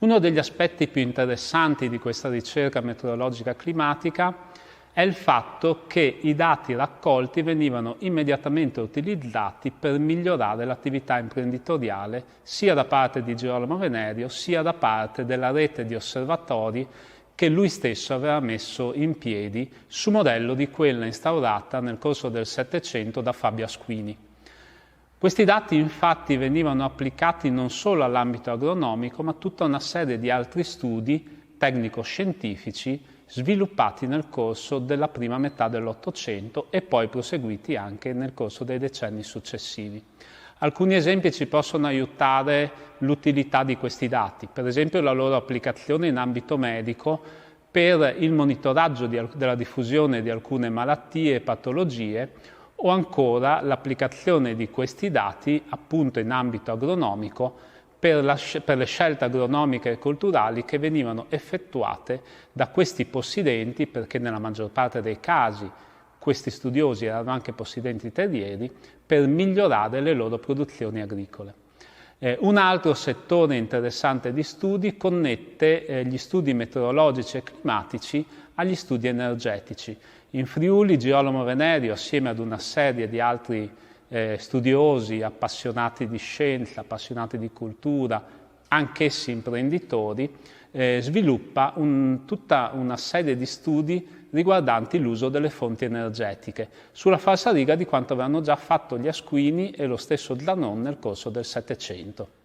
Uno degli aspetti più interessanti di questa ricerca meteorologica climatica è il fatto che i dati raccolti venivano immediatamente utilizzati per migliorare l'attività imprenditoriale sia da parte di Girolamo Venerio sia da parte della rete di osservatori che lui stesso aveva messo in piedi su modello di quella instaurata nel corso del Settecento da Fabio Asquini. Questi dati infatti venivano applicati non solo all'ambito agronomico, ma a tutta una serie di altri studi tecnico-scientifici sviluppati nel corso della prima metà dell'Ottocento e poi proseguiti anche nel corso dei decenni successivi. Alcuni esempi ci possono aiutare l'utilità di questi dati, per esempio la loro applicazione in ambito medico per il monitoraggio della diffusione di alcune malattie e patologie o ancora l'applicazione di questi dati appunto in ambito agronomico per le scelte agronomiche e culturali che venivano effettuate da questi possidenti, perché nella maggior parte dei casi questi studiosi erano anche possidenti terrieri, per migliorare le loro produzioni agricole. Un altro settore interessante di studi connette gli studi meteorologici e climatici agli studi energetici. In Friuli Girolamo Venerio, assieme ad una serie di altri studiosi appassionati di scienza, appassionati di cultura, anch'essi imprenditori, sviluppa tutta una serie di studi riguardanti l'uso delle fonti energetiche, sulla falsariga di quanto avevano già fatto gli Asquini e lo stesso Zanon nel corso del Settecento.